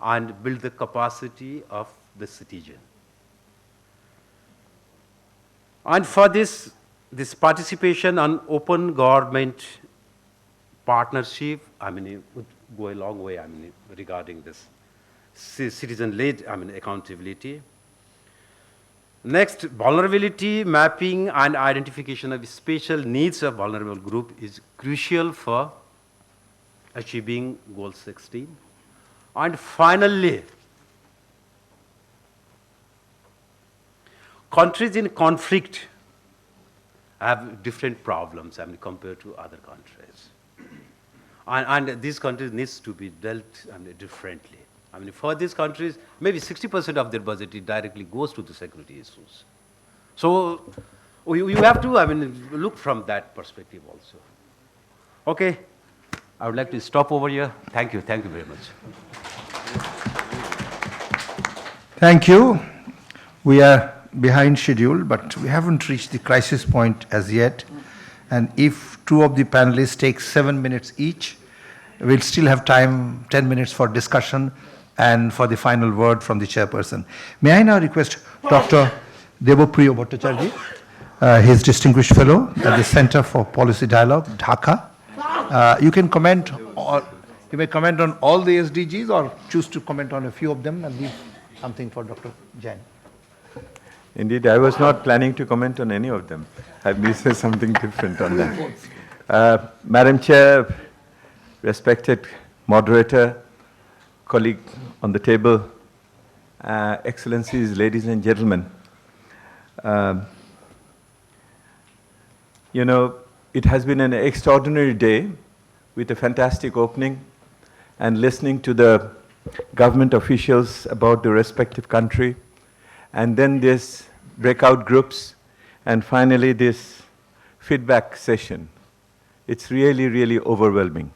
and build the capacity of the citizen. And for this participation on open government partnership, it would go a long way, regarding this citizen-led, accountability. Next, vulnerability mapping and identification of special needs of vulnerable group is crucial for achieving goal 16. And finally, countries in conflict have different problems, compared to other countries. And these countries needs to be dealt differently. For these countries, maybe 60% of their budget directly goes to the security issues. So you have to, look from that perspective also. Okay, I would like to stop over here. Thank you very much. Thank you. We are behind schedule, but we haven't reached the crisis point as yet. And if two of the panelists take 7 minutes each, we'll still have time, 10 minutes for discussion and for the final word from the chairperson. May I now request Dr. Devopriyo Bhattacharya, his distinguished fellow at the Center for Policy Dialogue, Dhaka. You can comment, or you may comment on all the SDGs or choose to comment on a few of them and leave something for Dr. Jain. Indeed, I was not planning to comment on any of them. I may say something different on that. Madam Chair, respected moderator, colleague on the table, Excellencies, ladies and gentlemen. It has been an extraordinary day with a fantastic opening and listening to the government officials about the respective country, and then this breakout groups, and finally this feedback session. It's really, really overwhelming.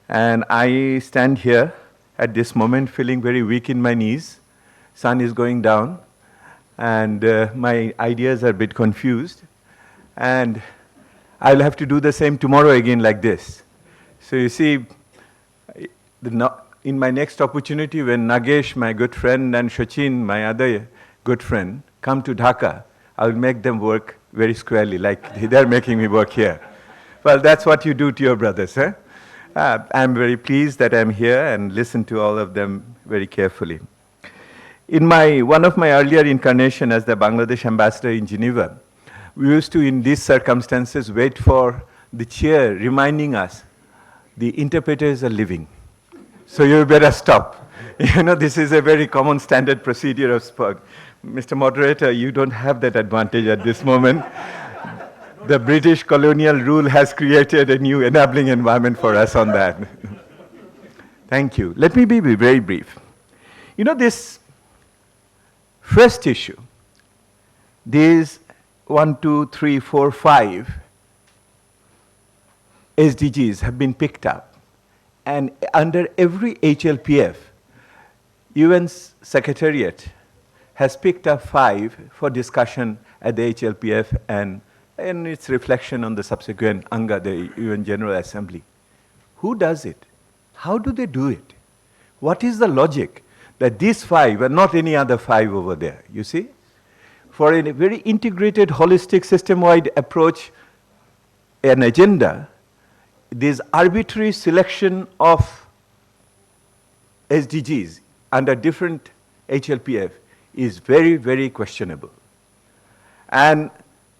And I stand here at this moment feeling very weak in my knees. Sun is going down, and my ideas are a bit confused. And I'll have to do the same tomorrow again like this. So you see, in my next opportunity, when Nagesh, my good friend, and Shachin, my other good friend, come to Dhaka, I will make them work very squarely, like they're making me work here. Well, that's what you do to your brothers, eh? I'm very pleased that I'm here and listen to all of them very carefully. In one of my earlier incarnation as the Bangladesh ambassador in Geneva, we used to, in these circumstances, wait for the chair reminding us the interpreters are living. So you better stop. This is a very common standard procedure of sport. Mr. Moderator, you don't have that advantage at this moment. The British colonial rule has created a new enabling environment for us on that. Thank you. Let me be very brief. This first issue, these 1, 2, 3, 4, 5 SDGs have been picked up. And under every HLPF, UN's Secretariat has picked up 5 for discussion at the HLPF and its reflection on the subsequent UNGA, the UN General Assembly. Who does it? How do they do it? What is the logic that these 5 and not any other 5 over there, you see? For a very integrated, holistic, system-wide approach, an agenda, this arbitrary selection of SDGs under different HLPF is very, very questionable. And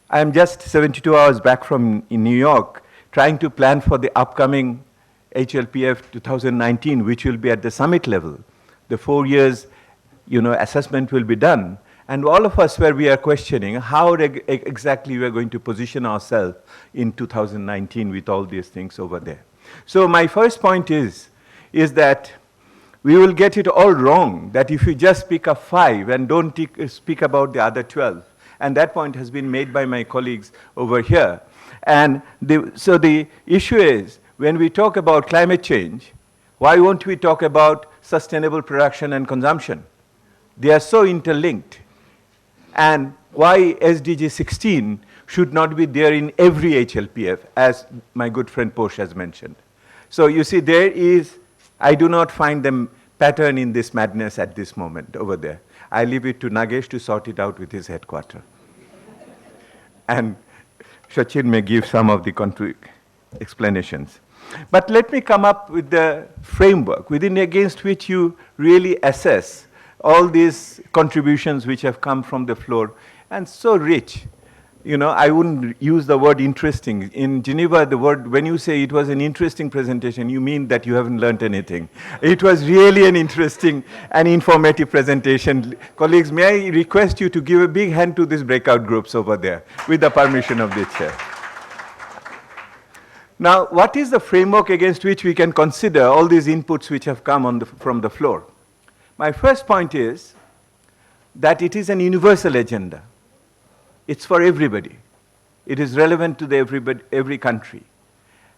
I'm just 72 hours back from in New York, trying to plan for the upcoming HLPF 2019, which will be at the summit level. The 4 years, assessment will be done. And all of us we are questioning how exactly we are going to position ourselves in 2019 with all these things over there. So my first point is that we will get it all wrong, that if you just pick up 5 and don't speak about the other 12. And that point has been made by my colleagues over here. And so the issue is, when we talk about climate change, why won't we talk about sustainable production and consumption? They are so interlinked. And why SDG 16 should not be there in every HLPF, as my good friend Posh has mentioned. So you see, I do not find them pattern in this madness at this moment over there. I leave it to Nagesh to sort it out with his headquarter. And Sachin may give some of the explanations. But let me come up with the framework within against which you really assess all these contributions which have come from the floor, and so rich. You know, I wouldn't use the word interesting. In Geneva, the word, when you say it was an interesting presentation, you mean that you haven't learned anything. It was really an interesting and informative presentation. Colleagues, may I request you to give a big hand to these breakout groups over there, with the permission of the chair. Now, what is the framework against which we can consider all these inputs which have come from the floor? My first point is that it is an universal agenda. It's for everybody. It is relevant to every country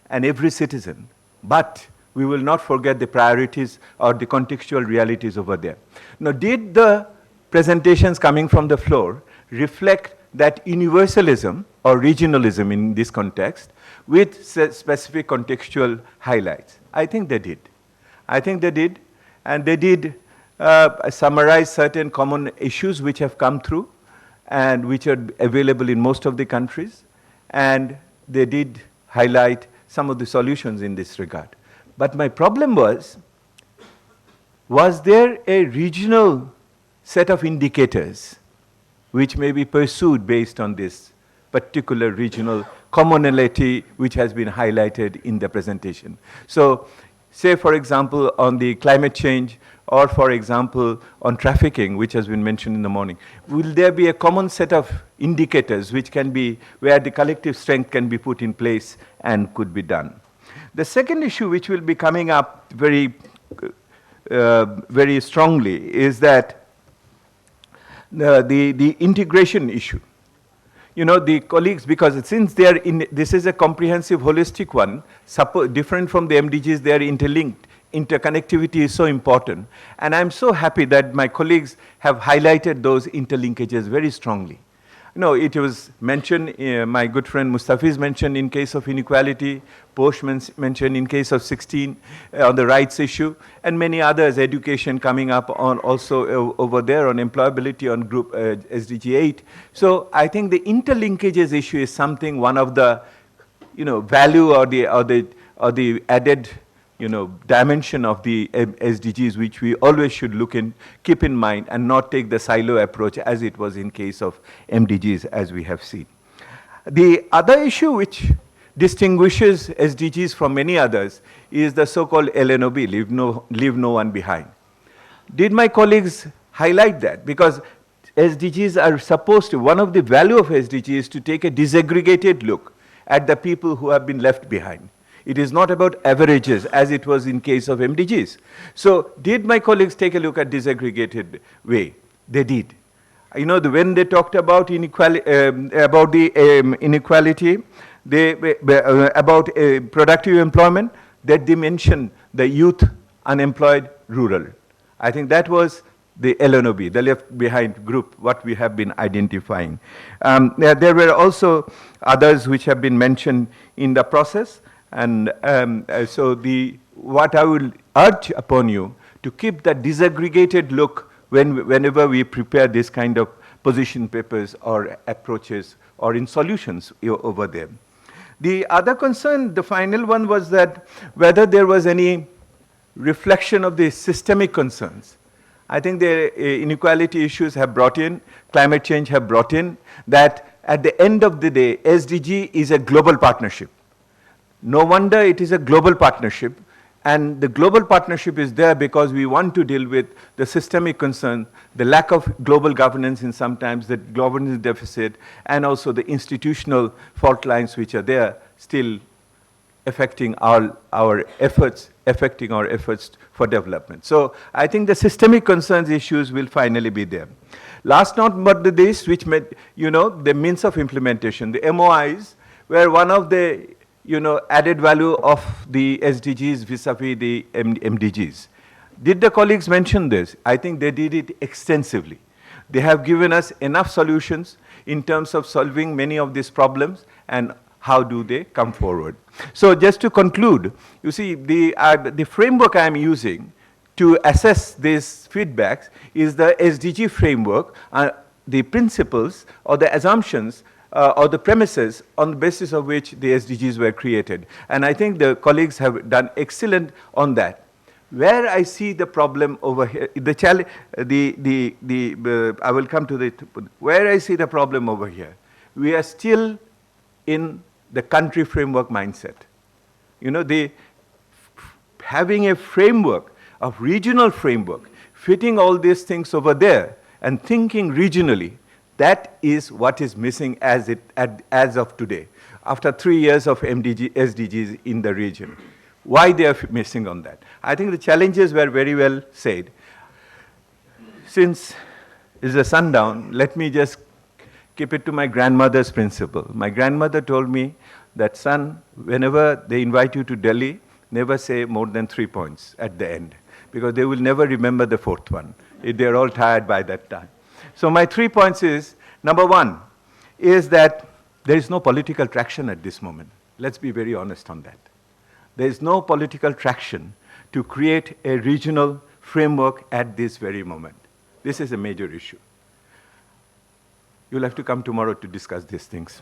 and every citizen. But we will not forget the priorities or the contextual realities over there. Now, did the presentations coming from the floor reflect that universalism or regionalism in this context with specific contextual highlights? I think they did. I think they did. And they did summarize certain common issues which have come through and which are available in most of the countries. And they did highlight some of the solutions in this regard. But my problem was there a regional set of indicators which may be pursued based on this particular regional commonality which has been highlighted in the presentation? So, say for example on the climate change, or for example on trafficking, which has been mentioned in the morning, will there be a common set of indicators which can be, where the collective strength can be put in place and could be done? The second issue which will be coming up very strongly is that the integration issue. You know, the colleagues, because since they are in, this is a comprehensive holistic one, different from the MDGs, they are interlinked. Interconnectivity is so important. And I'm so happy that my colleagues have highlighted those interlinkages very strongly. You know, it was mentioned, my good friend Mustafiz mentioned in case of inequality, Posh mentioned in case of 16 on the rights issue, and many others, education coming up on also over there on employability on group SDG 8. So I think the interlinkages issue is something, one of the, you know, value or the added, you know, dimension of the SDGs, which we always should keep in mind and not take the silo approach as it was in case of MDGs, as we have seen. The other issue which distinguishes SDGs from many others is the so-called LNOB, leave no one behind. Did my colleagues highlight that? Because SDGs are supposed to, one of the value of SDGs is to take a disaggregated look at the people who have been left behind. It is not about averages as it was in case of MDGs. So did my colleagues take a look at disaggregated way? They did. You know, when they talked about inequality, about productive employment, that they mentioned the youth, unemployed, rural. I think that was the LNOB, the left behind group, what we have been identifying. There were also others which have been mentioned in the process. And so what I will urge upon you to keep that disaggregated look whenever we prepare this kind of position papers or approaches or in solutions over there. The other concern, the final one, was that whether there was any reflection of the systemic concerns. I think the inequality issues have brought in, climate change have brought in, that at the end of the day, SDG is a global partnership. No wonder it is a global partnership, and the global partnership is there because we want to deal with the systemic concern, the lack of global governance in sometimes, the governance deficit, and also the institutional fault lines which are there still affecting our efforts for development. So I think the systemic concerns issues will finally be there. Last not but the least, which made, you know, the means of implementation, the MOIs, were one of the, you know, added value of the SDGs vis-a-vis the MDGs. Did the colleagues mention this? I think they did it extensively. They have given us enough solutions in terms of solving many of these problems and how do they come forward. So just to conclude, you see, the framework I am using to assess these feedbacks is the SDG framework, the principles or the assumptions or the premises on the basis of which the SDGs were created. And I think the colleagues have done excellent on that. Where I see the problem over here, I will come to where I see the problem over here. We are still in the country framework mindset. You know, having a framework, a regional framework, fitting all these things over there and thinking regionally, that is what is missing as of today, after 3 years of SDGs in the region. Why they are missing on that? I think the challenges were very well said. Since it's a sundown, let me just keep it to my grandmother's principle. My grandmother told me that, son, whenever they invite you to Delhi, never say more than 3 points at the end, because they will never remember the fourth one. They're all tired by that time. So my 3 points is, number one, is that there is no political traction at this moment. Let's be very honest on that. There is no political traction to create a regional framework at this very moment. This is a major issue. You'll have to come tomorrow to discuss these things.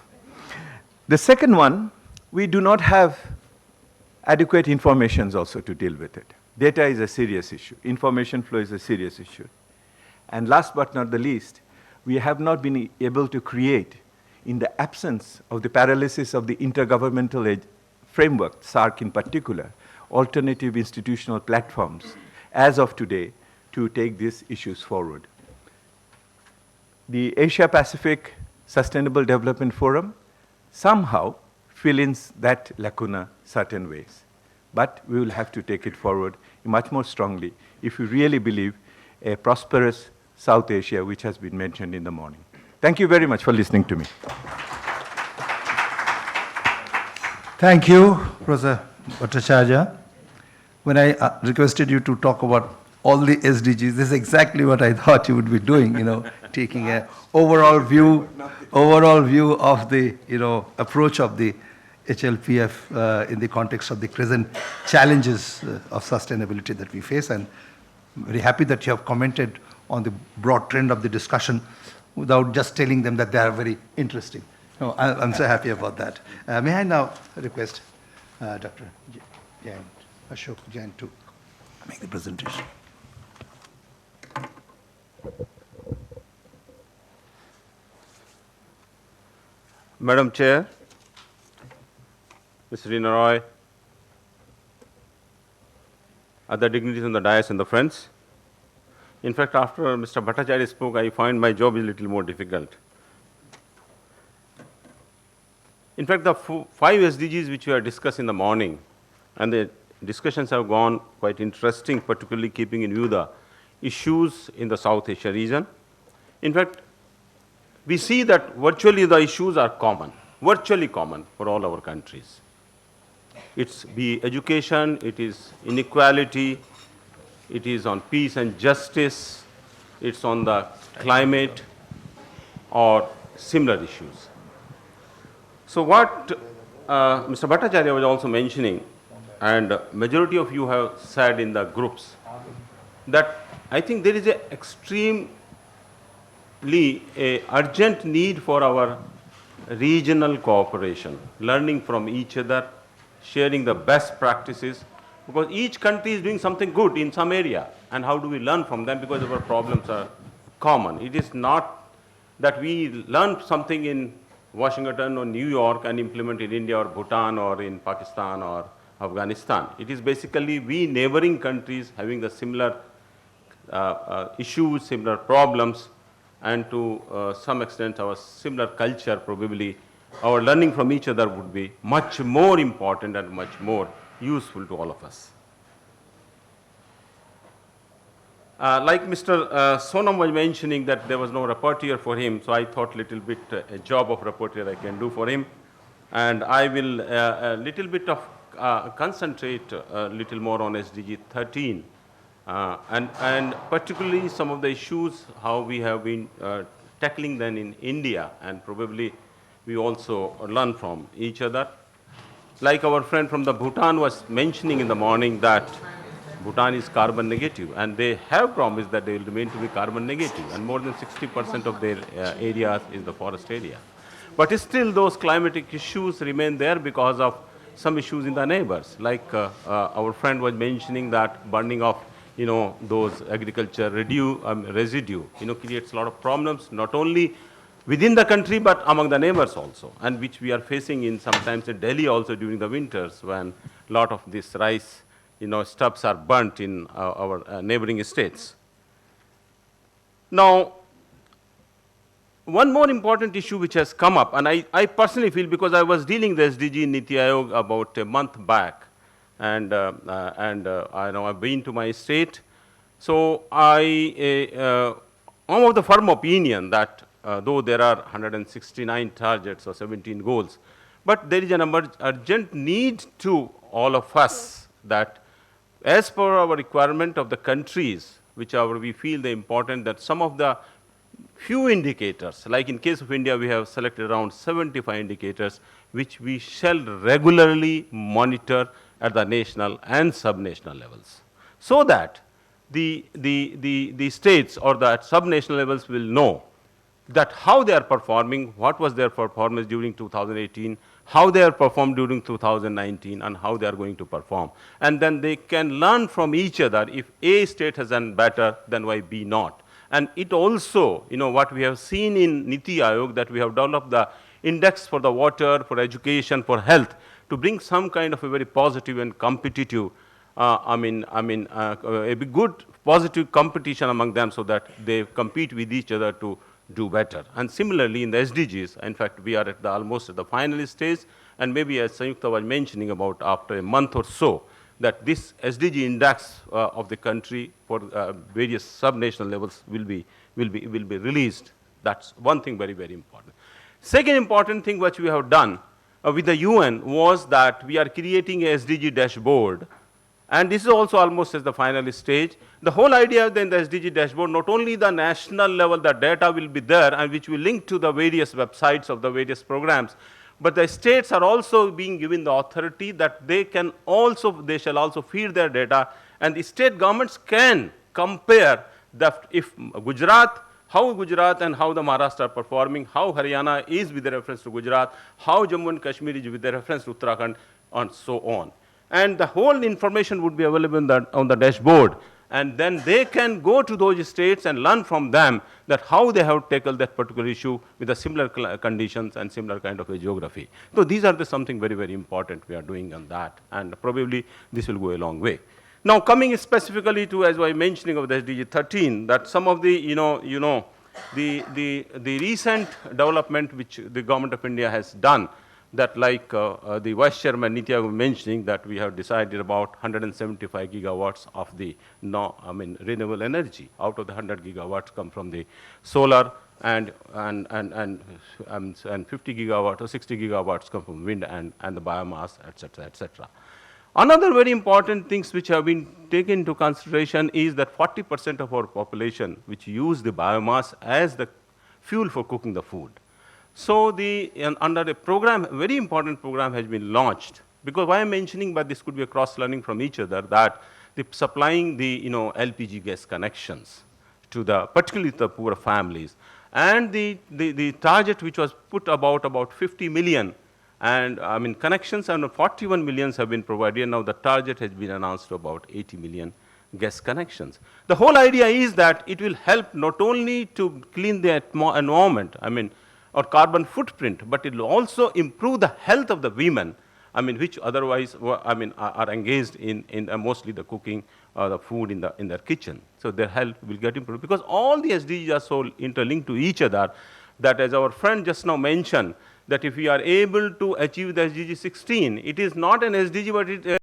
The second one, we do not have adequate information also to deal with it. Data is a serious issue. Information flow is a serious issue. And last but not the least, we have not been able to create, in the absence of the paralysis of the intergovernmental framework, SARC in particular, alternative institutional platforms, as of today, to take these issues forward. The Asia-Pacific Sustainable Development Forum somehow fills in that lacuna certain ways. But we will have to take it forward much more strongly if we really believe a prosperous South Asia, which has been mentioned in the morning. Thank you very much for listening to me. Thank you, Professor Bhattacharya. When I requested you to talk about all the SDGs, this is exactly what I thought you would be doing, you know, taking an overall view of the, you know, approach of the HLPF in the context of the present challenges of sustainability that we face. And I'm very happy that you have commented on the broad trend of the discussion without just telling them that they are very interesting. No, I'm so happy about that. May I now request Dr. Jain, Ashok Jain, to make the presentation. Madam Chair, Mr. Rina Roy, other dignitaries on the dais and the friends. In fact, after Mr. Bhattacharya spoke, I find my job is a little more difficult. In fact, the 5 SDGs which we have discussed in the morning, and the discussions have gone quite interesting, particularly keeping in view the issues in the South Asia region. In fact, we see that virtually the issues are common, virtually common for all our countries. It's be education, it is inequality, it is on peace and justice, it's on the climate or similar issues. So what Mr. Bhattacharya was also mentioning, and majority of you have said in the groups, that I think there is an extremely urgent need for our regional cooperation, learning from each other, sharing the best practices, because each country is doing something good in some area, and how do we learn from them, because our problems are common. It is not that we learn something in Washington or New York and implement in India or Bhutan or in Pakistan or Afghanistan. It is basically we neighboring countries having the similar issues, similar problems, and to some extent our similar culture. Probably our learning from each other would be much more important and much more useful to all of us. Like Mr. Sonam was mentioning that there was no rapporteur for him, so I thought little bit a job of rapporteur I can do for him, and I will a little bit of concentrate a little more on SDG 13 and particularly some of the issues how we have been tackling them in India, and probably we also learn from each other. Like our friend from the Bhutan was mentioning in the morning that Bhutan is carbon negative, and they have promised that they will remain to be carbon negative, and more than 60% of their areas is the forest area. But still those climatic issues remain there because of some issues in the neighbors, like our friend was mentioning that burning of, those agriculture residue, creates a lot of problems, not only within the country, but among the neighbors also, and which we are facing in sometimes in Delhi also during the winters when a lot of this rice, stubs are burnt in our neighboring states. Now, one more important issue which has come up, and I personally feel, because I was dealing with SDG in Niti Aayog about a month back, and I know I've been to my state, so I am of the firm opinion that though there are 169 targets or 17 goals, but there is an urgent need to all of us that as per our requirement of the countries, whichever we feel the important, that some of the few indicators, like in case of India, we have selected around 75 indicators, which we shall regularly monitor at the national and subnational levels, so that the states or the subnational levels will know that how they are performing, what was their performance during 2018, how they are performed during 2019, and how they are going to perform. And then they can learn from each other. If A state has done better, then why B not? And it also, what we have seen in Niti Aayog, that we have developed the index for the water, for education, for health, to bring some kind of a very positive and competitive, a good positive competition among them, so that they compete with each other to do better. And similarly in the SDGs, in fact, we are at almost at the final stage, and maybe as Sanyukta was mentioning about after a month or so, that this SDG index of the country for various subnational levels will be released. That's one thing very, very important. Second important thing which we have done with the UN was that we are creating a SDG dashboard. And this is also almost at the final stage. The whole idea then the SDG dashboard, not only the national level, the data will be there, and which will link to the various websites of the various programs, but the states are also being given the authority that they shall also feed their data, and the state governments can compare if how Gujarat and how the Maharashtra are performing, how Haryana is with reference to Gujarat, how Jammu and Kashmir is with reference to Uttarakhand, and so on. And the whole information would be available on the dashboard, and then they can go to those states and learn from them that how they have tackled that particular issue with the similar conditions and similar kind of a geography. So these are something very, very important we are doing on that, and probably this will go a long way. Now, coming specifically to, as I was mentioning of the SDG 13, that some of the, the recent development which the government of India has done, that like the Vice Chairman Niti Aayog was mentioning, that we have decided about 175 gigawatts of the renewable energy. Out of the 100 gigawatts come from the solar, and 50 gigawatts or 60 gigawatts come from wind and the biomass, etc., etc. Another very important things which have been taken into consideration is that 40% of our population which use the biomass as the fuel for cooking the food. So under a program, a very important program has been launched, because why I'm mentioning, but this could be a cross-learning from each other, that supplying the LPG gas connections to particularly the poor families, and the target which was put about 50 million, and connections, and 41 millions have been provided, and now the target has been announced to about 80 million gas connections. The whole idea is that it will help not only to clean the environment, or carbon footprint, but it will also improve the health of the women, which otherwise are engaged in mostly the cooking the food in their kitchen. So their health will get improved, because all the SDGs are so interlinked to each other, that as our friend just now mentioned, that if we are able to achieve the SDG 16, it is not an SDG, but